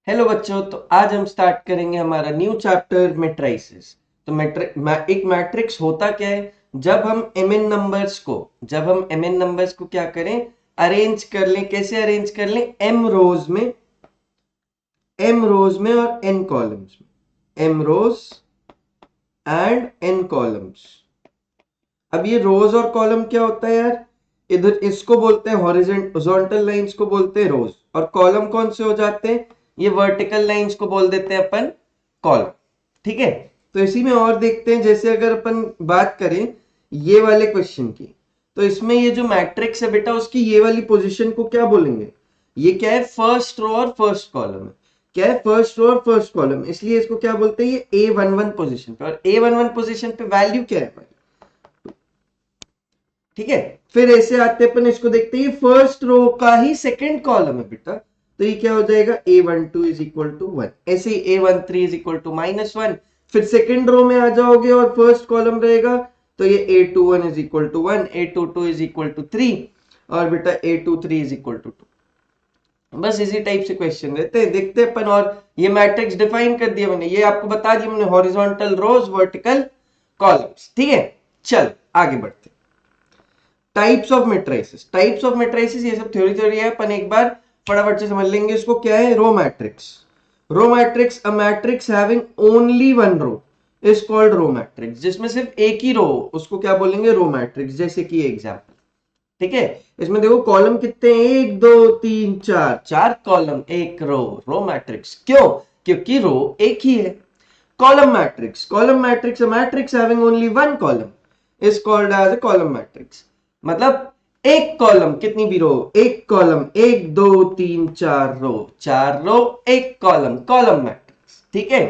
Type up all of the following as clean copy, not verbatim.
Hello बच्चों, तो आज हम स्टार्ट करेंगे हमारा न्यू चैप्टर मैट्रिसेस। तो एक मैट्रिक्स होता क्या है? जब हम एम एन नंबर्स को क्या करें, अरेंज कर लें। कैसे अरेंज कर लें? एम रोज में और एन कॉलम्स में, M rows and N columns. अब ये रोज और कॉलम क्या होता है यार? इधर इसको बोलते हैं हॉरिजॉन्टल लाइंस को बोलते हैं रोज, और कॉलम कौन से हो जाते हैं? ये वर्टिकल लाइंस को बोल देते हैं अपन कॉलम। ठीक है, तो इसी में और देखते हैं। जैसे अगर अपन बात करें ये वाले क्वेश्चन की, तो इसमें ये जो मैट्रिक्स है बेटा, उसकी ये वाली पोजीशन को क्या बोलेंगे? ये क्या है? फर्स्ट रो और फर्स्ट कॉलम है। क्या है? फर्स्ट रो और फर्स्ट कॉलम, इसलिए इसको क्या बोलते हैं? ये A11 पोजीशन पे। और A11 पोजीशन पे वैल्यू क्या है? ठीक है, फिर ऐसे आते अपन इसको देखते हैं, फर्स्ट रो का ही सेकंड कॉलम है बेटा, तो ये क्या हो जाएगा? A12 is equal to 1। ऐसे ही A13 इज इक्वल टू -1। फिर सेकंड रो में आ जाओगे और फर्स्ट कॉलम रहेगा, तो ये A21 is equal to 1, A22 is equal to 3, और बेटा A23 इज इक्वल टू 2। बस इसी टाइप से क्वेश्चन रहते हैं, देखते हैं अपन। और ये मैट्रिक्स डिफाइन कर दिया मैंने, ये आपको बता दिया मैंने, हॉरिजॉन्टल रोज, वर्टिकल कॉलम्स। ठीक है, चल आगे बढ़ते। टाइप्स ऑफ मैट्रिसेस ये सब थ्योरी है, अपन एक बार फटाफट से समझ लेंगे इसको। क्या है? Row matrix, a matrix having only one row is called row matrix. जिसमें सिर्फ एक ही रो, उसको क्या बोलेंगे? Row matrix. जैसे कि एग्जांपल, ठीक है, इसमें देखो कॉलम कितने हैं? 1 2 3 4, 4 कॉलम, एक रो। रो मैट्रिक्स क्यों? क्योंकि रो एक ही है। Column matrix, a matrix having only one column is called as a column matrix. मतलब एक कॉलम, कितनी भी रो, एक कॉलम, 1 2 3 4 रो, 4 रो, एक कॉलम, कॉलम मैट्रिक्स। ठीक है,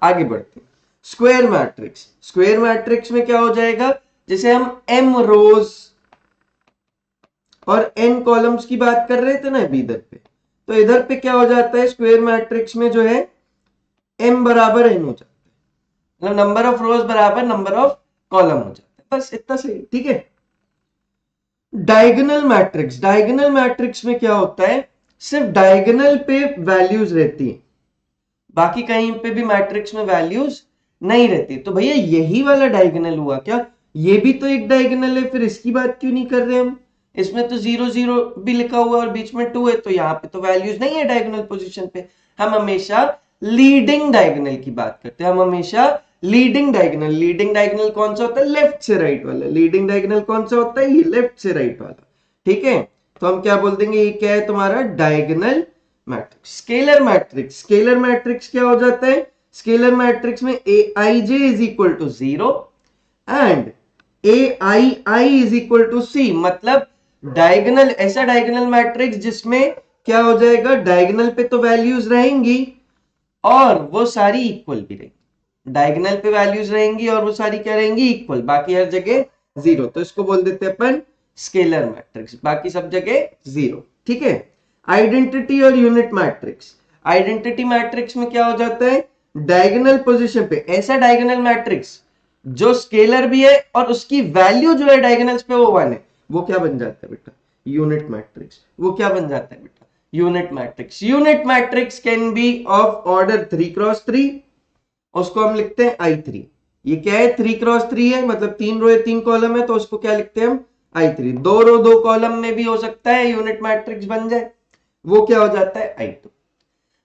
आगे बढ़ते हैं। स्क्वायर मैट्रिक्स में क्या हो जाएगा? जैसे हम एम रोज और एन कॉलम्स की बात कर रहे थे ना अभी इधर पे, तो इधर पे क्या हो जाता है? स्क्वायर मैट्रिक्स में जो है एम बराबर एन हो जाता है, मतलब नंबर ऑफ रोज बराबर नंबर ऑफ कॉलम हो जाता है। बस इतना सही। ठीक है, डायगोनल मैट्रिक्स में क्या होता है? सिर्फ डायगोनल पे वैल्यूज रहती है, बाकी कहीं पे भी मैट्रिक्स में वैल्यूज नहीं रहती। तो भैया यही वाला डायगोनल हुआ क्या? ये भी तो एक डायगोनल है, फिर इसकी बात क्यों नहीं कर रहे हम? इसमें तो 0 0 भी लिखा हुआ है और बीच में 2 है, तो यहाँ पे तो वैल्यूज नहीं है डायगोनल पोजीशन पे। हम हमेशा लीडिंग डायगोनल की बात करते हैं, हम हमेशा लीडिंग डायगोनल कौन सा होता है? लेफ्ट से राइट वाला। लीडिंग डायगोनल कौन सा होता है? ये लेफ्ट से राइट वाला। ठीक है, तो हम क्या बोल देंगे? ये क्या है तुम्हारा? Diagonal matrix. स्केलर मैट्रिक्स क्या हो जाता है? स्केलर मैट्रिक्स में aij is equal to 0 and aii is equal to c। मतलब डायगोनल, ऐसा डायगोनल मैट्रिक्स जिसमें क्या हो जाएगा? डायगोनल पे तो वैल्यूज रहेंगी और वो सारी इक्वल भी रहेंगी। डायगोनल पे वैल्यूज रहेंगी और वो सारी क्या रहेंगी? इक्वल। बाकी हर जगह 0, तो इसको बोल देते हैं अपन स्केलर मैट्रिक्स। बाकी सब जगह 0। ठीक है, आइडेंटिटी और यूनिट मैट्रिक्स। आइडेंटिटी मैट्रिक्स में क्या हो जाता है? डायगोनल पोजीशन पे ऐसा डायगोनल मैट्रिक्स जो स्केलर भी है और उसकी वैल्यू जो है डायगोनल्स पे वो 1 है, वो क्या बन जाता है बेटा? Unit matrix. वो क्या बन जाता है बेटा? Unit matrix can be of order 3x3, उसको हम लिखते हैं I3। ये क्या है? 3x3 है, मतलब 3 रो है 3 कॉलम है, तो उसको क्या लिखते हैं हम? I3। 2 रो 2 कॉलम में भी हो सकता है यूनिट मैट्रिक्स बन जाए, वो क्या हो जाता है? I2।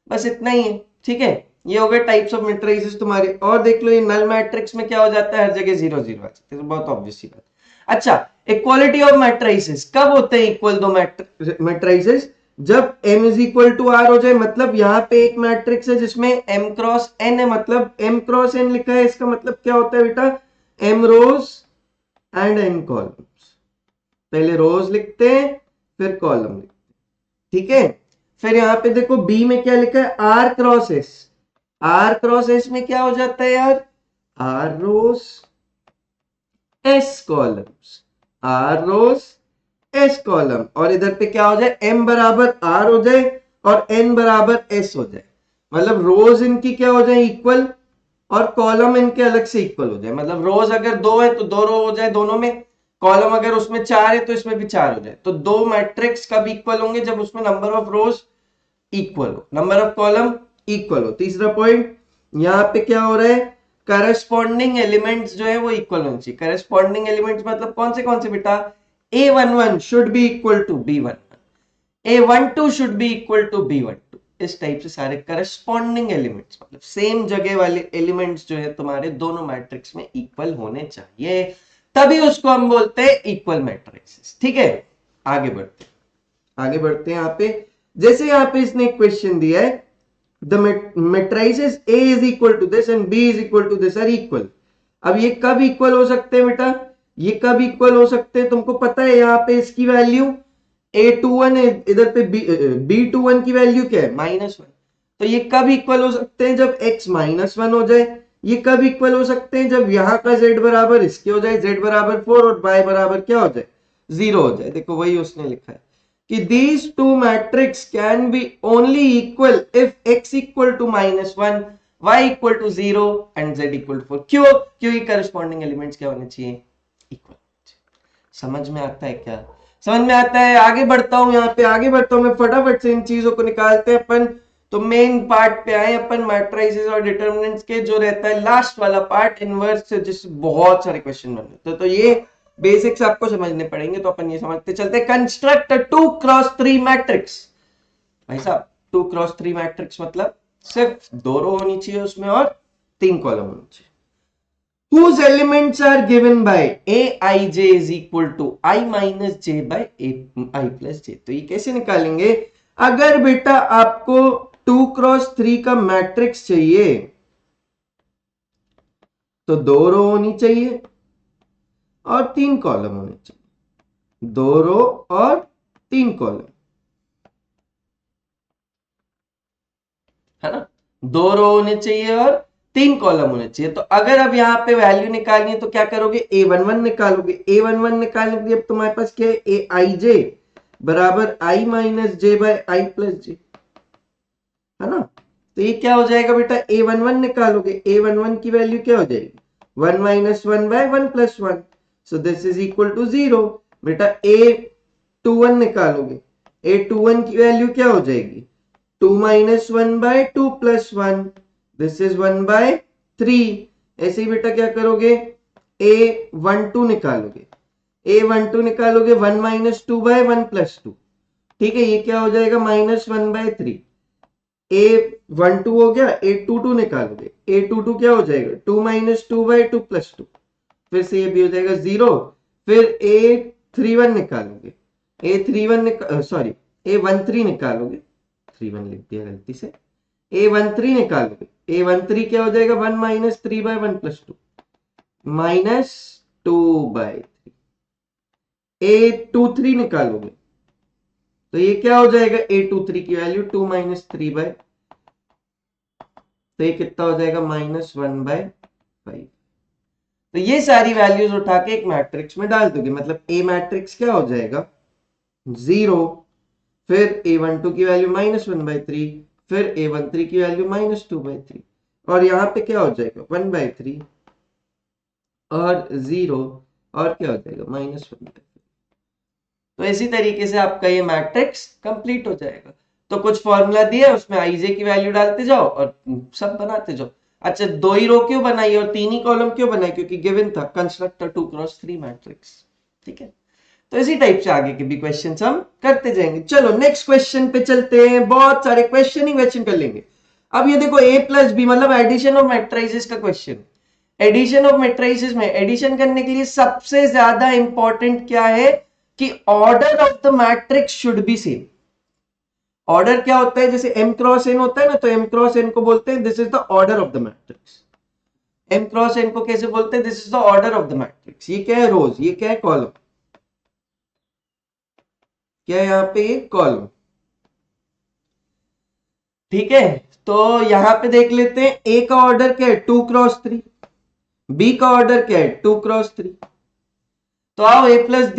बस इतना ही है। ठीक है, ये हो गए टाइप्स ऑफ मैट्रिसेस तुम्हारे। और देख लो, ये नल मैट्रिक्स में क्या हो जाता है? हर जगह 0 0 आ जाते हैं, तो बहुत ऑब्वियस सी बात। अच्छा, इक्वालिटी ऑफ मैट्रिसेस कब होते हैं? इक्वल दो मैट्रिसेस जब m is equal to r हो जाए। मतलब यहाँ पे एक मैट्रिक्स है जिसमें m क्रॉस n है, मतलब m क्रॉस n लिखा है, इसका मतलब क्या होता है बेटा? m rows and n columns. पहले रोज लिखते हैं, फिर कॉलम लिखते हैं। ठीक है, फिर यहां पे देखो बी में क्या लिखा है? R cross s. R cross s में क्या हो जाता है यार? R rows s columns, r rows s column. और इधर पे क्या हो जाए? एम बराबर आर हो जाए और एन बराबर एस हो जाए। मतलब रोज इनकी क्या हो जाए? इक्वल, और कॉलम इनके अलग से इक्वल हो जाए। मतलब रोज अगर 2 है तो 2 रो हो जाए दोनों में, कॉलम अगर उसमें 4 है तो इसमें भी 4 हो जाए। तो दो मैट्रिक्स कब इक्वल होंगे? जब उसमें नंबर ऑफ रोज इक्वल हो, नंबर ऑफ कॉलम इक्वल हो। तीसरा पॉइंट, यहाँ पे क्या हो रहा है, करस्पॉन्डिंग एलिमेंट्स जो है वो इक्वल होने चाहिए। करस्पॉन्डिंग एलिमेंट्स मतलब कौन से बेटा, A11 should be equal to B11, A12 should be equal to B12। इस टाइप से सारे करस्पॉन्डिंग एलिमेंट्स मतलब सेम जगह वाले एलिमेंट्स जो है तुम्हारे दोनों मैट्रिक्स में इक्वल होने चाहिए, तभी उसको हम बोलते हैं इक्वल मैट्रिक्स। ठीक है, आगे बढ़ते हैं यहाँ पे। जैसे यहाँ पे इसने एक क्वेश्चन दिया है, the matrices A is equal to this and B is equal to this are equal। अब ये कब इक्वल हो सकते हैं बेटा, ये कब इक्वल हो सकते हैं, तुमको पता है यहाँ पे इसकी वैल्यू A21 है, इधर पे B21 की वैल्यू क्या है, -1। तो ये कब इक्वल हो सकते हैं, जब x -1 हो जाए। ये कब इक्वल हो सकते हैं, जब यहाँ का z बराबर इसके हो जाए, z बराबर 4 और y बराबर क्या हो जाए, 0 हो जाए। देखो वही उसने लिखा है कि these two matrix can be only equal if x equal to -1, y equal to 0 and z equal to 4। क्यों, क्योंकि करस्पॉन्डिंग एलिमेंट्स क्या होने चाहिए, इक्वल। समझ में आता है क्या, समझ में आता है। आगे बढ़ता हूं, यहाँ पे आगे बढ़ता हूं मैं, फटाफट से इन चीजों को निकालते हैं अपन। तो मेन पार्ट पे आए अपन, मैट्रिसेस और डिटरमिनेंट्स के, जो रहता है लास्ट वाला पार्ट, इनवर्स से जिससे बहुत सारे क्वेश्चन बनते हैं। तो ये बेसिक्स आपको समझने पड़ेंगे, तो अपन ये समझते चलते। Construct 2x3 matrix. भाई साहब 2x3 मैट्रिक्स मतलब सिर्फ 2 रो होनी चाहिए उसमें और 3 कॉलम होनी चाहिए। Whose elements are given by aij is equal to I minus j by I plus j। तो ये कैसे निकालेंगे, अगर बेटा आपको 2x3 का मैट्रिक्स चाहिए तो 2 रो होनी चाहिए और 3 कॉलम होने चाहिए, 2 रो और 3 कॉलम, है ना, 2 रो होने चाहिए और 3 कॉलम होने चाहिए। तो अगर अब यहाँ पे वैल्यू निकालनी है तो क्या करोगे, A11 निकालोगे। A11 निकालने के लिए अब तुम्हारे पास क्या है, Aij बराबर I minus J by I plus J, है ना। तो ये क्या हो जाएगा बेटा, A11 निकालोगे, A11 की वैल्यू क्या हो जाएगी, 1 minus 1 by 1 plus 1, so this is equal to 0। बेटा A21 निकालोगे, A21 की वैल्यू क्या हो जाएगी, 2 minus 1 by 2 plus 1, this is 1 by 3। ऐसे ही बेटा क्या करोगे, A12 निकालोगे, A12 निकालोगे 1 माइनस 2 बाय 1 प्लस 2, ठीक है, ये क्या हो जाएगा, -1 बाय 3। A12 हो गया, A22 निकालोगे, A22 क्या हो जाएगा, 2 माइनस 2 बाय 2 प्लस 2, फिर से ये भी हो जाएगा 0। फिर A31 निकालोगे, सॉरी A13 निकालोगे, 31 लिख दिया गलती से, A13 निकालोगे, A13 क्या हो जाएगा, 1 minus 3 bye 1 plus 2, -2 bye 3। A23 निकालोगे तो ये क्या हो जाएगा, A23 की वैल्यू 2 माइनस 3 बाय, तो ये कितना हो जाएगा, -1 बाय 5। तो ये सारी वैल्यूज उठा के एक मैट्रिक्स में डाल दोगे, मतलब A मैट्रिक्स क्या हो जाएगा, 0, फिर A12 की वैल्यू -1 बाय 3, फिर A13 की वैल्यू -2 बाय 3, और यहाँ पे क्या हो जाएगा, 1 बाय 3 और 0, और क्या हो जाएगा, -1 बाय 3। तो इसी तरीके से आपका ये मैट्रिक्स कंप्लीट हो जाएगा। तो कुछ फॉर्मूला दिया, उसमें आईजे की वैल्यू डालते जाओ और सब बनाते जाओ। अच्छा, 2 ही रो क्यों बनाई और 3 ही कॉलम क्यों बनाई, क्योंकि गिवन था कंस्ट्रक्ट 2x3 मैट्रिक्स। ठीक है, तो इसी टाइप से आगे के भी क्वेश्चन हम करते जाएंगे। चलो नेक्स्ट क्वेश्चन पे चलते हैं, बहुत सारे क्वेश्चन ही क्वेश्चन कर लेंगे। अब ये देखो a प्लस बी मतलब एडिशन ऑफ मैट्रिसेस का क्वेश्चन। एडिशन ऑफ मैट्रिसेस में एडिशन करने के लिए सबसे ज्यादा इंपॉर्टेंट क्या है कि order of the matrix should be same. Order क्या होता है, जैसे m क्रॉस n होता है ना, तो m क्रॉस n को बोलते हैं this is the order of the matrix. m cross n को कैसे बोलते हैं, this is the order of the matrix. ये क्या है, रोज, ये क्या है, कॉलम, क्या है यहाँ पे, ये कॉलम। ठीक है, तो यहां पे देख लेते हैं a का ऑर्डर क्या है, 2x3, b का ऑर्डर क्या है, 2x3। तो आओ a प्लस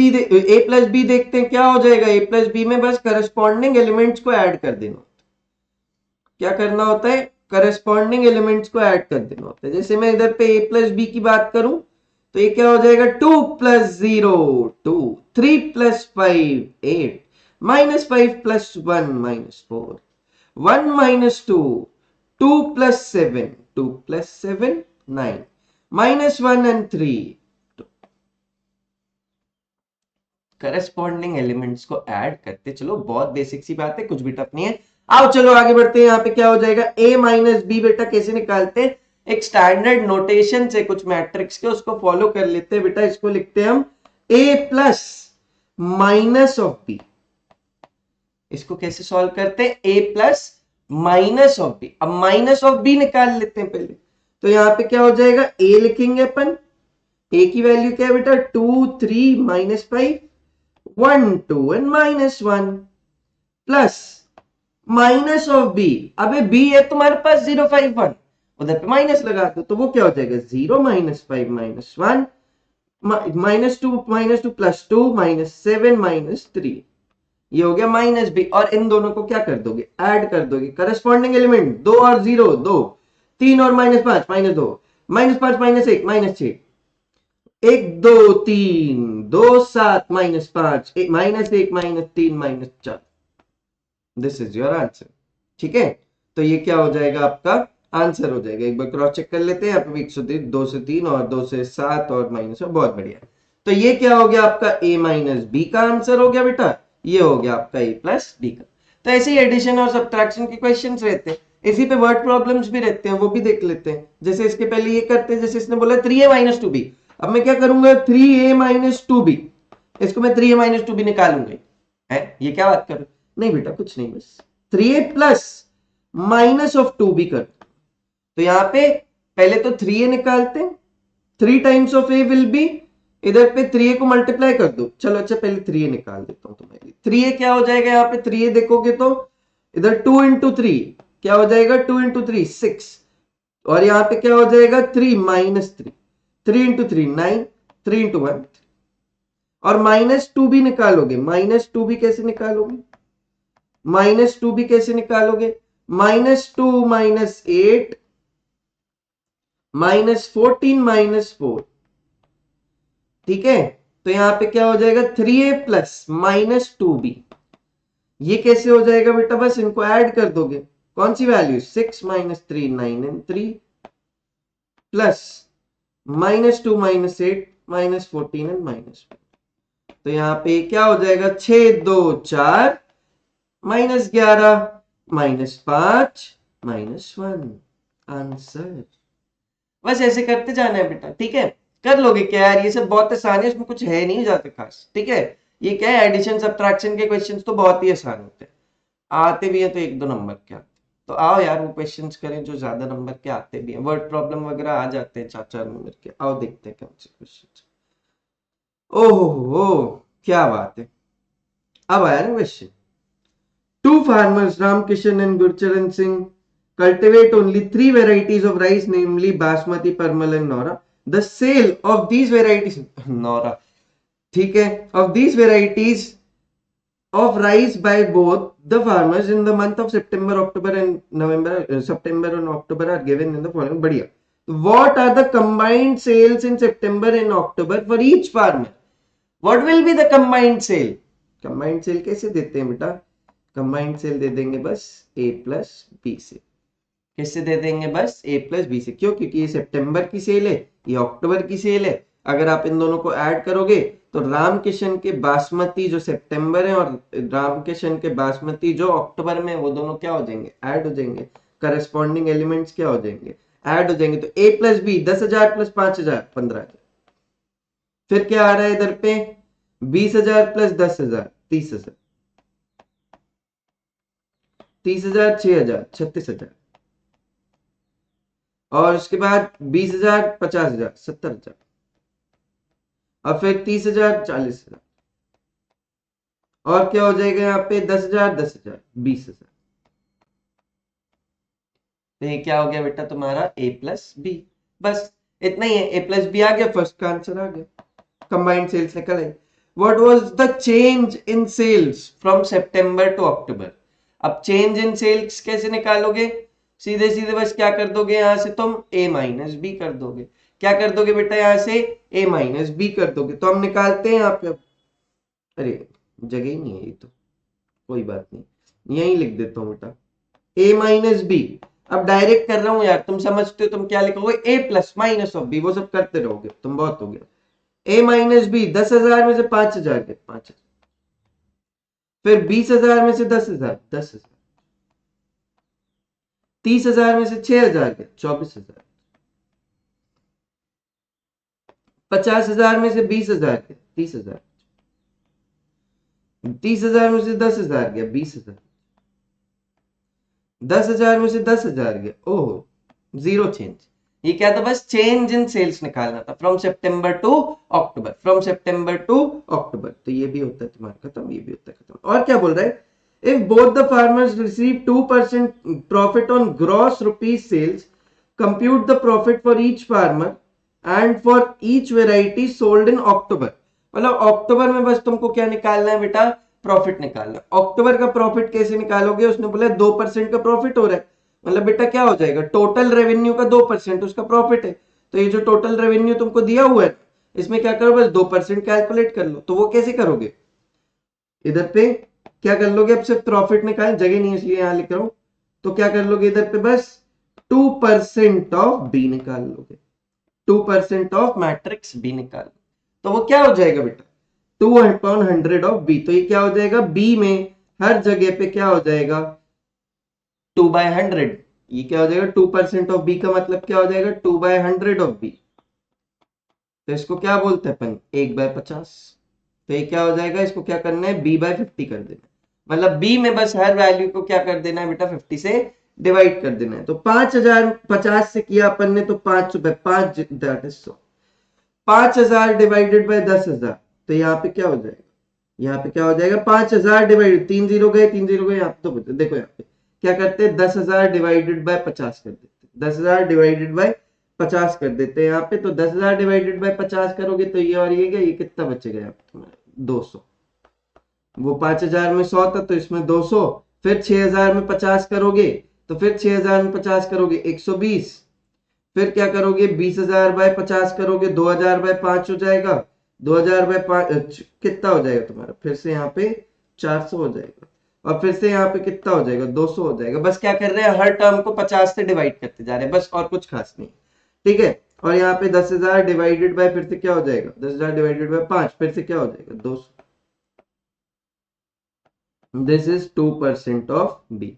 बी देखते हैं, क्या हो जाएगा, a प्लस बी में बस करस्पॉन्डिंग एलिमेंट्स को ऐड कर देना। क्या करना होता है, करस्पॉन्डिंग एलिमेंट्स को ऐड कर देना होता है। जैसे मैं इधर पे a प्लस बी की बात करूं तो ये क्या हो जाएगा, 2 plus 0 2, 3 plus 5 8, -5 plus 1 -4, 1 - 2 2 plus 7 9 minus 1 and 3 corresponding elements को ऐड करते चलो, बहुत बेसिक सी बात है, कुछ भी टफ नहीं है। आओ चलो आगे बढ़ते हैं। यहाँ पे क्या हो जाएगा, a माइनस बी बेटा कैसे निकालते हैं, एक स्टैंडर्ड नोटेशन से कुछ मैट्रिक्स के उसको फॉलो कर लेते हैं बेटा। इसको लिखते हैं हम a plus minus of B. इसको कैसे सॉल्व करते हैं, a plus minus of B. अब माइनस ऑफ बी निकाल लेते हैं पहले। तो यहाँ पे क्या हो जाएगा, a लिखेंगे अपन, a की वैल्यू क्या है बेटा 2 3 minus 5 1 2 and minus 1 plus minus of B. अबे बी है तुम्हारे पास 0 5 1, उधर पे माइनस लगा दो तो वो क्या हो जाएगा 0 minus 5 minus 1 minus two plus 2 minus 7 minus 3। ये हो गया माइनस बी। और इन दोनों को क्या कर दोगे, ऐड कर दोगे। करस्पॉन्डिंग एलिमेंट 2 और 0 2, 3 और minus 5 minus 2 minus 5 minus 1 minus 6 1 2 3 2 7 minus 5 minus 1 minus 3 minus 4। This is your answer. ठीक है, तो ये क्या हो जाएगा, आपका आंसर हो जाएगा। एक बार क्रॉस चेक कर लेते हैं। यहाँ पे 103 2 से 3 और 2 से 7 और माइनस, बहुत बढ़िया। तो ये क्या हो गया आपका a माइनस बी का आंसर हो गया बेटा। ये हो गया आपका a प्लस बी का। तो ऐसे ही एडिशन और सब्ट्रैक्शन के क्वेश्चंस रहते हैं, इसी पे वर्ड प्रॉब्लम्स भी रहते हैं, वो भी देख लेते हैं। जैसे इसके पहले ये करते हैं, जैसे इसने बोला 3a माइनस 2b। अब मैं क्या करूंगा, 3a माइनस 2b, इसको मैं 3a माइनस 2b निकालूंगा। है ये क्या बात कर, नहीं बेटा कुछ नहीं, बस 3a plus minus of 2b कर। तो यहाँ पे पहले तो 3a निकालते हैं, 3 times of a will be, इधर पे 3a को मल्टीप्लाई कर दो। चलो अच्छा पहले 3a निकाल देता हूं तुम्हारे लिए। 3a क्या हो जाएगा, यहाँ पे 3a देखोगे तो इधर 2 इंटू 3 क्या हो जाएगा, 2 इंटू 3 6, और यहाँ पे क्या हो जाएगा 3 माइनस 3, 3 इंटू 3 9, 3 इंटू 1। और माइनस 2b निकालोगे, माइनस 2b कैसे निकालोगे, माइनस 2b कैसे निकालोगे, माइनस 2 माइनस 8 माइनस 14 माइनस 4। ठीक है, तो यहां पे क्या हो जाएगा 3a प्लस माइनस 2b। ये कैसे हो जाएगा बेटा, बस इनको ऐड कर दोगे। कौन सी value, 6 minus 3 9 and 3 plus minus 2 minus 8 minus 14 and minus 4। तो यहाँ पे क्या हो जाएगा 6 2 4 माइनस 11 माइनस 5 माइनस 1 आंसर। बस ऐसे करते जाना है बेटा। ठीक है, कर लोगे क्या यार, ये सब बहुत आसान है, इसमें कुछ है नहीं ज्यादा खास। ठीक है, ये क्या है, एडिशन सब्ट्रैक्शन के क्वेश्चंस तो बहुत ही आसान होते हैं, आते भी हैं तो 1 2 नंबर के आते हैं। तो आओ यार वो क्वेश्चंस करें जो ज्यादा नंबर के आते भी हैं, वर्ड प्रॉब्लम वगैरह आ जाते हैं 4 नंबर के। आओ देखते हैं कौन से क्वेश्चन। ओहो क्या बात है, अब आया ना question. Two farmers, Ramkishan and Gurcharan Singh, cultivate only 3 varieties of rice, namely Basmati, Parmal and Nora. The sale of these varieties, Nora, ठीक है, of these varieties of rice by both the farmers in the month of September, October and November, September and October are given in the following. बढ़िया. What are the combined sales in September and October for each farmer? What will be the combined sale? Combined sale कैसे देते हैं बेटा, combined cell दे देंगे बस a plus B से। किससे दे देंगे, बस a प्लस बी से। क्यों, क्योंकि ये सितंबर की सेल है, ये अक्टूबर की सेल है। अगर आप इन दोनों को ऐड करोगे तो रामकिशन के बासमती जो सितंबर है और रामकिशन के बासमती जो अक्टूबर में, वो दोनों क्या हो जाएंगे, ऐड हो जाएंगे। करस्पॉन्डिंग एलिमेंट्स क्या हो जाएंगे, ऐड हो जाएंगे। तो a प्लस बी 10,000 प्लस 5,000 15,000। फिर क्या आ रहा है इधर पे, 20,000 प्लस 10,000 30,000, 30,000 6,000 36,000, और उसके बाद 20,000 50,000 70,000, और फिर 30,000 40,000, और क्या हो जाएगा यहाँ पे 10,000 10,000 20,000। तो ये क्या हो गया बेटा तुम्हारा a प्लस बी। बस इतना ही है, a प्लस बी आ गया, फर्स्ट का आंसर आ गया। कंबाइंड सेल्स निकल आई। What was the change in sales from September to October. अब चेंज इन सेल्स कैसे निकालोगे, सीधे सीधे बस क्या कर दोगे, यहां से तुम a माइनस बी कर दोगे। क्या कर दोगे बेटा, यहां से a माइनस बी कर दोगे। तो हम निकालते हैं यहाँ पे। अरे जगह ही नहीं है ये तो, कोई बात नहीं, यही लिख देता हूं बेटा a माइनस बी। अब डायरेक्ट कर रहा हूं यार, तुम समझते हो, तुम क्या लिखोगे, ए प्लस माइनस ऑफ बी, वो सब करते रहोगे तुम, बहुत हो गया। ए माइनस बी, 10,000 में से 5,000 के 5,000, फिर 20,000 में से 10,000 10,000, 30,000 में से 6,000 के 24,000, 50,000 में से 20,000 के 30,000, 30,000 में से 10,000 गया 20,000, 10,000 में से 10,000 गया, ओह जीरो चेंज। ये क्या था, बस चेंज इन सेल्स निकालना था, from September to October, from September to October. तो ये भी होता है तुम्हारा खत्म, ये भी होता है खत्म। और क्या बोल रहा है, if both the farmers receive 2% profit on gross rupees sales, compute the profit for each farmer and for each variety sold in October. मतलब अक्टूबर में बस तुमको क्या निकालना है बेटा, प्रॉफिट निकालना। अक्टूबर का प्रॉफिट कैसे निकालोगे, उसने बोला 2% का प्रॉफिट हो रहा है, मतलब बेटा क्या हो जाएगा, टोटल रेवेन्यू का 2% उसका प्रॉफिट है। तो ये जो टोटल रेवेन्यू तुमको दिया हुआ है, इसमें क्या करो, बस 2% कैलकुलेट कर लो। तो वो कैसे करोगे, इधर पे क्या कर लोगे, अब सिर्फ प्रॉफिट निकाल, जगह नहीं इसलिए यहां लिख रहा हूं। तो क्या कर लोगे, इधर पे बस 2% ऑफ बी निकाल लोगे, 2% ऑफ मैट्रिक्स बी निकाल। तो वो क्या हो जाएगा बेटा, 2/100 ऑफ बी। तो ये क्या हो जाएगा, बी में हर जगह पे क्या हो जाएगा, 2/100। ये क्या हो जाएगा, 2% ऑफ बी का मतलब क्या हो जाएगा, 2/100 ऑफ बी। तो इसको क्या बोलते हैं अपन, 1/50। तो ये क्या हो जाएगा, इसको क्या करना है, b/50 कर देना, मतलब b में बस हर वैल्यू को क्या कर देना है बेटा, 50 से डिवाइड कर देना है। तो 5,050 से किया अपन ने, तो 5 रुपए, 5 दैट इज 100, 5,000 डिवाइडेड बाय 10,000। तो यहाँ पे क्या हो जाएगा, यहाँ पे क्या हो जाएगा, 5,000 डिवाइडेड, 3 जीरो गए 3 जीरो गए, यहाँ पे तो देखो यहाँ पे क्या करते हैं, 10,000 डिवाइडेड बाय 50 कर देते, 10,000 डिवाइडेड बाय 50 कर देते हैं यहाँ पे। तो 10,000 डिवाइडेड बाय 50 करोगे तो ये और ये क्या, ये कितना बचेगा यहाँ पे तुम्हारा, 200। वो 5,000 में 100 था तो इसमें 200, फिर 6,000 में 50 करोगे, तो फिर 6,000 में 50 करोगे 120, फिर क्या करोगे, 20,000 बाय 50 करोगे, 2,000 बाय 5 हो जाएगा, 2,000 बाय 5 कितना हो जाएगा तुम्हारा, फिर से यहाँ पे 400 हो जाएगा, और फिर से यहाँ पे कितना हो जाएगा, 200 हो जाएगा। बस क्या कर रहे हैं, हर टर्म को 50 से डिवाइड करते जा रहे हैं, बस और कुछ खास नहीं, ठीक है। और यहाँ पे 10,000 डिवाइडेड बाय, फिर से क्या हो जाएगा, 10,000 डिवाइडेड बाय 5, फिर से क्या हो जाएगा, 200। This is 2% of B.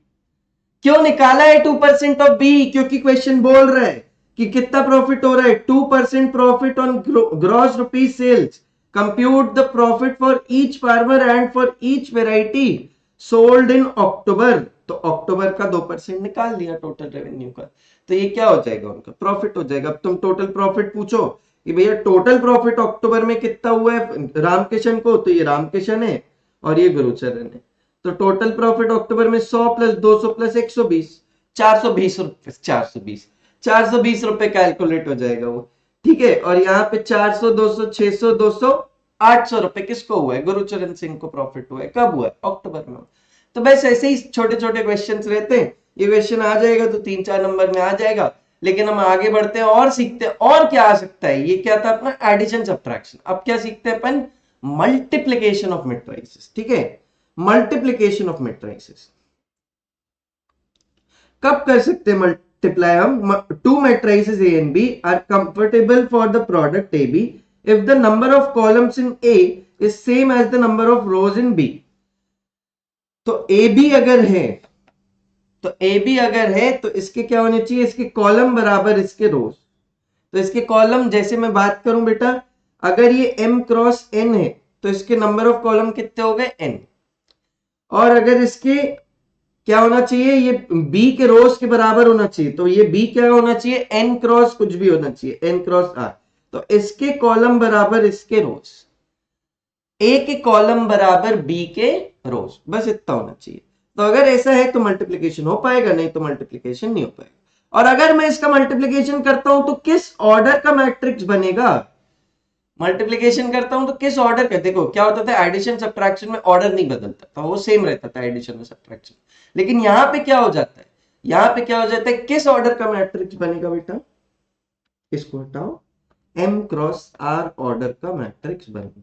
क्यों निकाला है 2% ऑफ बी, क्योंकि क्वेश्चन बोल रहा है कि कितना प्रॉफिट हो रहा है, 2% profit on gross rupees sales, compute the profit for each farmer and for each variety sold in October. तो अक्टूबर का 2% निकाल लिया टोटल रेवेन्यू का, तो ये क्या हो जाएगा, उनका प्रॉफिट हो जाएगा। अब तुम टोटल प्रॉफिट पूछो कि भैया टोटल प्रॉफिट अक्टूबर में कितना हुआ है रामकिशन को, तो ये रामकिशन है और ये गुरुचरण है। तो टोटल प्रॉफिट अक्टूबर में 100 प्लस 200 प्लस 120, 420 रुपए, 420 रुपए कैलकुलेट हो जाएगा वो, ठीक है। और यहाँ पे 400 200 600 200 800 रुपए किसको हुआ है, गुरुचरण सिंह को प्रॉफिट हुआ है, कब हुआ है, अक्टूबर में। तो बस ऐसे ही छोटे छोटे क्वेश्चन रहते हैं, ये क्वेश्चन आ जाएगा तो 3-4 नंबर में आ जाएगा। लेकिन हम आगे बढ़ते हैं और सीखते हैं, और क्या आ सकता है, ये क्या था अपना एडिशन सब्ट्रैक्शन। अब क्या सीखते हैं अपन, मल्टीप्लीकेशन ऑफ मैट्रिसेस, ठीक है, मल्टीप्लीकेशन ऑफ मैट्रिसेस कब कर सकते हैं मल्टीप्लाई हम, two matrices A and B are comfortable for the product A B if the number of columns in A is same as the number of rows in B. तो A B अगर है, तो A B अगर है तो इसके क्या होने चाहिए, इसके कॉलम बराबर इसके रोज। तो इसके कॉलम, जैसे मैं बात करूं बेटा, अगर ये m क्रॉस n है तो इसके नंबर ऑफ कॉलम कितने हो गए, n। और अगर इसके क्या होना चाहिए, ये b के रोज के बराबर होना चाहिए, तो ये b क्या होना चाहिए, n क्रॉस कुछ भी होना चाहिए, n क्रॉस r। तो इसके कॉलम बराबर इसके रोज, a के कॉलम बराबर b के रोज, बस इतना होना चाहिए। तो अगर ऐसा है तो मल्टीप्लीकेशन हो पाएगा, नहीं तो मल्टीप्लीकेशन नहीं हो पाएगा। और अगर मैं इसका मल्टीप्लीकेशन करता हूं तो किस ऑर्डर का मैट्रिक्स बनेगा, मल्टीप्लीकेशन करता हूं तो किस ऑर्डर का, देखो क्या होता था एडिशन सब्ट्रैक्शन में ऑर्डर नहीं बदलता था, वो सेम रहता था एडिशन और सब्ट्रैक्शन। लेकिन यहां पे क्या हो जाता है, यहां पे क्या हो जाता है, किस ऑर्डर का मैट्रिक्स बनेगा बेटा, इसको हटाओ, m क्रॉस r ऑर्डर का मैट्रिक्स बनेगा।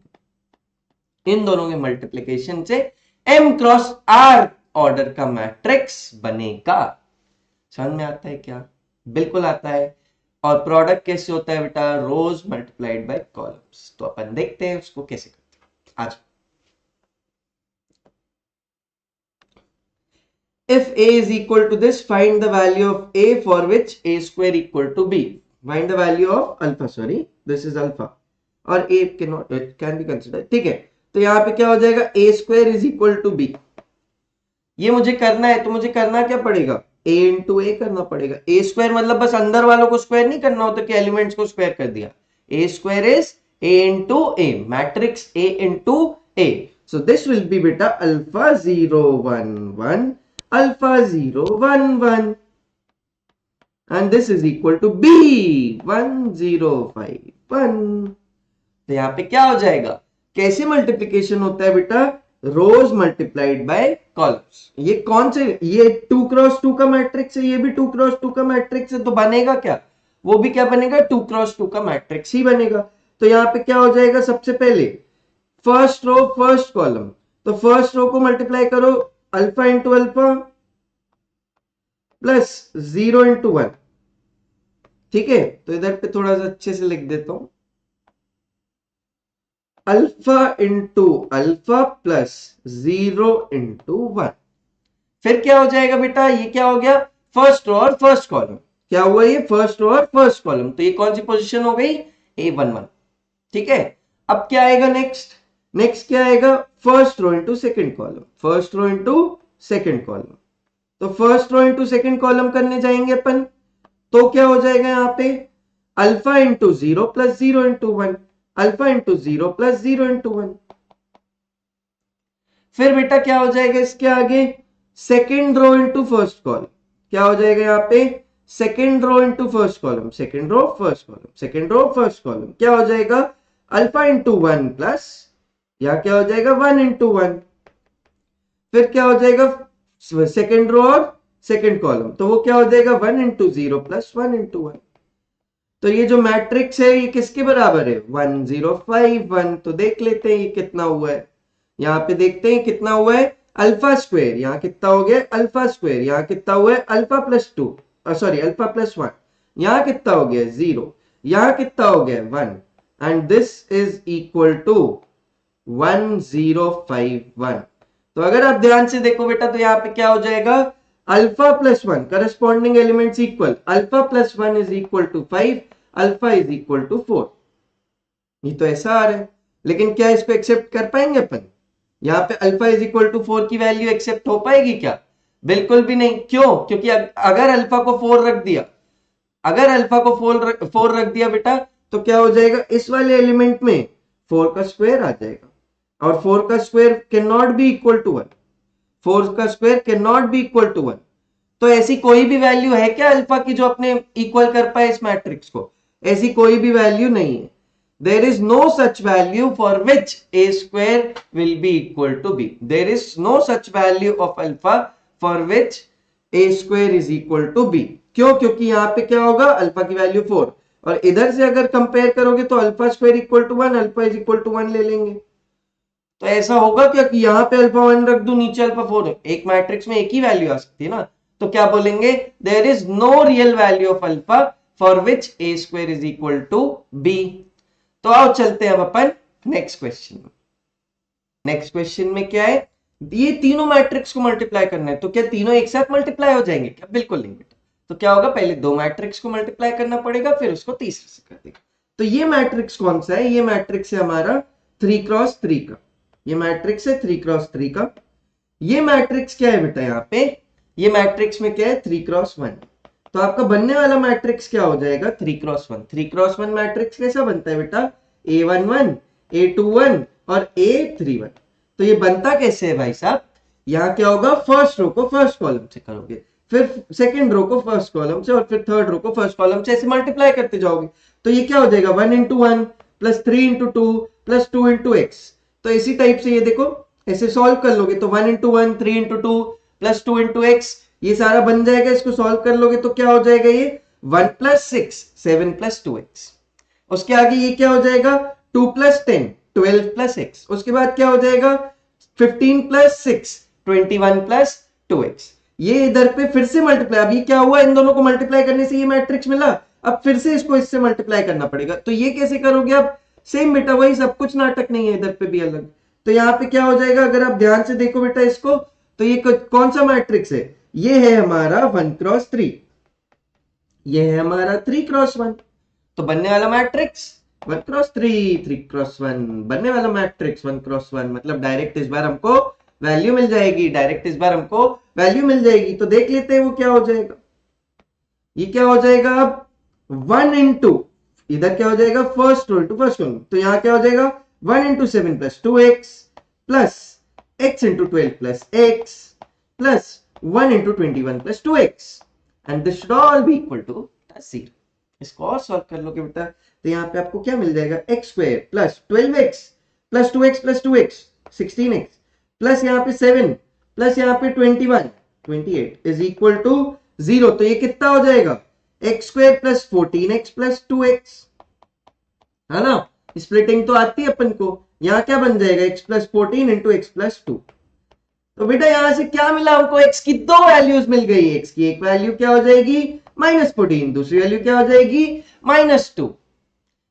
इन दोनों के मल्टीप्लीकेशन से m क्रॉस r ऑर्डर का मैट्रिक्स बनेगा। समझ में आता है क्या? बिल्कुल आता है। और प्रोडक्ट कैसे होता है बेटा? रोज मल्टीप्लाइड बाय कॉलम्स। तो अपन देखते हैं उसको कैसे करते हैं आज। If a is equal to this, find the value of a for which a square equal to b. Find the value of alpha. Sorry, this is alpha. और a cannot, it can be considered. ठीक है, तो यहाँ पे क्या हो जाएगा? a square is equal to b. ये मुझे करना है, तो मुझे करना क्या पड़ेगा? a into a करना पड़ेगा। a square मतलब बस अंदर वालों को स्क्वायर नहीं करना होता कि एलिमेंट्स को स्क्वायर कर दिया। a square is a into a, matrix a into a. So this will be beta alpha 0 1 1 alpha 0 1 1 and this is equal to b 1 0 5 1। तो यहाँ पे क्या हो जाएगा? कैसे मल्टीप्लीकेशन होता है बेटा? रोज मल्टीप्लाइड बाय कॉलम्स। ये कौन से, ये 2 क्रॉस 2 का मैट्रिक्स है, ये भी 2 क्रॉस 2 का मैट्रिक्स है, तो बनेगा क्या? वो भी क्या बनेगा? 2 क्रॉस 2 का मैट्रिक्स ही बनेगा। तो यहाँ पे क्या हो जाएगा? सबसे पहले फर्स्ट रो फर्स्ट कॉलम, तो फर्स्ट रो को मल्टीप्लाई करो alpha into alpha plus 0 into 1। ठीक है, तो इधर पे थोड़ा सा अच्छे से लिख देता हूं, alpha into alpha plus 0 into 1। फिर क्या हो जाएगा बेटा? ये क्या हो गया? फर्स्ट रो और फर्स्ट कॉलम। क्या हुआ? ये फर्स्ट रो और फर्स्ट कॉलम, तो ये कौन सी पोजीशन हो गई? A11। ठीक है, अब क्या आएगा नेक्स्ट? नेक्स्ट क्या आएगा? First row into second column, first row into second column. तो first row into second column करने जाएंगे अपन, तो क्या हो जाएगा? यहाँ पे alpha into 0 plus 0 into 1, alpha into 0 plus 0 into 1। फिर बेटा क्या हो जाएगा इसके आगे? Second row into first column. क्या हो जाएगा यहाँ पे? Second row into first column, second row first column, second row first column. क्या हो जाएगा? अल्फा इंटू 1 प्लस, या क्या हो जाएगा? 1 इंटू 1। फिर क्या हो जाएगा? सेकेंड रो और सेकेंड कॉलम, तो वो क्या हो जाएगा? 1 इंटू 0 प्लस 1 इंटू 1। तो ये जो मैट्रिक्स है ये किसके बराबर है? 1 0 5 1। तो देख लेते हैं ये कितना हुआ है। यहाँ पे देखते हैं कितना हुआ है। अल्फा स्क्वायर यहाँ कितना हो गया? अल्फा स्क्वायर यहाँ कितना हुआ है? Alpha plus 2, sorry alpha plus 1। यहाँ कितना हो गया? 0। यहाँ कितना हो गया? 1। And this is equal to 1 0 5 1। तो अगर आप ध्यान से देखो बेटा, तो यहाँ पे क्या हो जाएगा? Alpha plus 1 corresponding elements equal, alpha plus 1 is equal to 5, alpha is equal to 4। ये तो ऐसा आ रहा है, लेकिन क्या इसको एक्सेप्ट कर पाएंगे अपन? यहाँ पे अल्फा इज इक्वल टू 4 की वैल्यू एक्सेप्ट हो पाएगी क्या? बिल्कुल भी नहीं। क्यों? क्योंकि अगर अल्फा को 4 रख दिया, अगर अल्फा को 4 रख दिया बेटा, तो क्या हो जाएगा? इस वाले एलिमेंट में 4 का स्क्वायर आ जाएगा, और 4 का square can not be equal to 1। 4 का square can not be equal to 1। तो ऐसी कोई भी वैल्यू है क्या अल्फा की जो अपने इक्वल कर पाए इस मैट्रिक्स को? ऐसी कोई भी वैल्यू नहीं है। There is no such value for which a square will be equal to b. There is no such value of alpha for which a square is equal to b. क्यों? क्योंकि यहाँ पे क्या होगा? अल्फा की value 4, और इधर से अगर कंपेयर करोगे तो alpha square equal to 1, alpha is equal to 1 ले लेंगे। तो ऐसा होगा क्या कि यहाँ पे अल्फा 1 रख दूं, नीचे अल्फा 4 है? एक मैट्रिक्स में एक ही वैल्यू आ सकती है ना। तो क्या बोलेंगे? There is no real value of alpha for which a square is equal to b. तो आओ चलते हैं अब अपन नेक्स्ट क्वेश्चन में। नेक्स्ट क्वेश्चन में क्या है? ये तीनों मैट्रिक्स को मल्टीप्लाई करना है, तो क्या तीनों एक साथ मल्टीप्लाई हो जाएंगे क्या? बिल्कुल नहीं बेटा। तो क्या होगा? पहले दो मैट्रिक्स को मल्टीप्लाई करना पड़ेगा, फिर उसको तीसरे से कर देगा। तो ये मैट्रिक्स कौन सा है? ये मैट्रिक्स है हमारा 3 क्रॉस 3 का। ये मैट्रिक्स है 3 क्रॉस 3 का। ये मैट्रिक्स क्या है बेटा? यहाँ पे ये मैट्रिक्स में क्या है? 3 क्रॉस 1। तो आपका बनने वाला मैट्रिक्स क्या हो जाएगा? 3 क्रॉस 1। 3 क्रॉस 1 मैट्रिक्स कैसा बनता है बेटा? A11, A21 और A31। तो ये बनता कैसे है भाई साहब? यहाँ क्या होगा? फर्स्ट रो को फर्स्ट कॉलम से करोगे, फिर सेकंड रो को फर्स्ट कॉलम से, और फिर थर्ड रो को फर्स्ट कॉलम से, ऐसे मल्टीप्लाई करते जाओगे। तो ये क्या हो जाएगा? 1 into 1 plus 3 into 2 plus 2 into x. तो इसी टाइप से ये देखो ऐसे सॉल्व कर लोगे तो 1 into 1 3 into 2 plus 2 into x, ये सारा बन जाएगा। इसको सॉल्व कर लोगे तो क्या हो जाएगा? ये 1 प्लस 6 7 प्लस 2x। उसके आगे ये क्या हो जाएगा? 2 प्लस 10 12 प्लस x। उसके बाद क्या हो जाएगा? 15 प्लस 6 21 प्लस 2x। ये इधर पे फिर से मल्टीप्लाई, अब ये क्या हुआ, इन दोनों को मल्टीप्लाई करने से ये मैट्रिक्स मिला, अब फिर से इसको इससे मल्टीप्लाई करना पड़ेगा। तो ये कैसे करोगे आप, सेम बेटा वही सब कुछ, नाटक नहीं है, इधर पे भी अलग। तो यहाँ पे क्या हो जाएगा, अगर आप ध्यान से देखो बेटा इसको, तो ये कौन सा मैट्रिक्स है, ये है हमारा 1x3, ये है हमारा 3x1। तो बनने वाला मैट्रिक्स 1x3, 3x1, बनने वाला मैट्रिक्स 1x1, मतलब डायरेक्ट इस बार हमको वैल्यू मिल जाएगी, डायरेक्ट इस बार हमको वैल्यू मिल जाएगी। तो देख लेते हैं वो क्या हो जाएगा, ये क्या हो जाएगा, अब 1 इंटू, इधर क्या हो जाएगा, first row into first row, तो यहां क्या हो जाएगा 1 into 7 plus 2x plus x into 12 plus x plus 1 into 21 plus 2x, and this should all be equal to 0। इसको और सॉल्व कर लोगे बेटा, तो यहाँ पे आपको क्या मिल जाएगा, x square plus 12x plus 2x plus 2x 16x plus यहाँ पे 7 प्लस यहाँ पे 28 इज इक्वल टू 0। तो ये कितना हो जाएगा, x square plus 14x plus 2x, है ना, स्प्लिटिंग तो आती है अपन को। यहाँ क्या बन जाएगा, x plus 14 into x plus 2। तो बेटा यहां से क्या मिला हमको, x की दो वैल्यूज मिल गई, x की एक वैल्यू क्या हो जाएगी -14, दूसरी वैल्यू क्या हो जाएगी -2।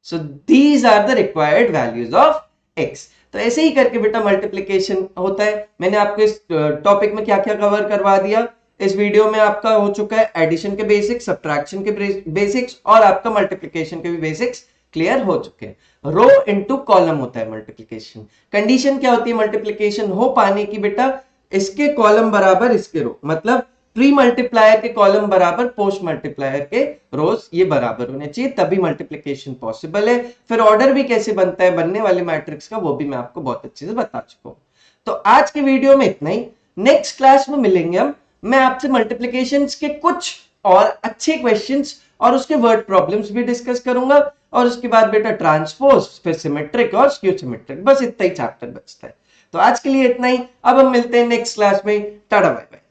So these are the required values of x। तो ऐसे ही करके बेटा मल्टीप्लिकेशन होता है। मैंने आपको इस टॉपिक में क्या क्या कवर करवा दिया, इस वीडियो में आपका हो चुका है एडिशन के बेसिक्स, सब्ट्रैक्शन के बेसिक्स और आपका मल्टीप्लिकेशन के भी बेसिक्स क्लियर हो चुके हैं। रो इनटू कॉलम होता है मल्टीप्लिकेशन। कंडीशन क्या होती है मल्टीप्लिकेशन हो पाने की बेटा, इसके कॉलम बराबर इसके रो, मतलब प्री मल्टीप्लायर के कॉलम बराबर पोस्ट मल्टीप्लायर के रोज ये बराबर होने चाहिए, तभी मल्टीप्लिकेशन पॉसिबल है। फिर ऑर्डर भी कैसे बनता है बनने वाले मैट्रिक्स का, वो भी मैं आपको बहुत अच्छे से बता चुका हूं। तो आज के वीडियो में इतना ही, नेक्स्ट क्लास में मिलेंगे हम, मैं आपसे मल्टीप्लिकेशन के कुछ और अच्छे क्वेश्चंस और उसके वर्ड प्रॉब्लम्स भी डिस्कस करूंगा, और उसके बाद बेटा ट्रांसपोज, फिर सिमेट्रिक और स्क्यू सिमेट्रिक, बस इतना ही चैप्टर बचता है। तो आज के लिए इतना ही, अब हम मिलते हैं नेक्स्ट क्लास में, टाटा बाय बाय।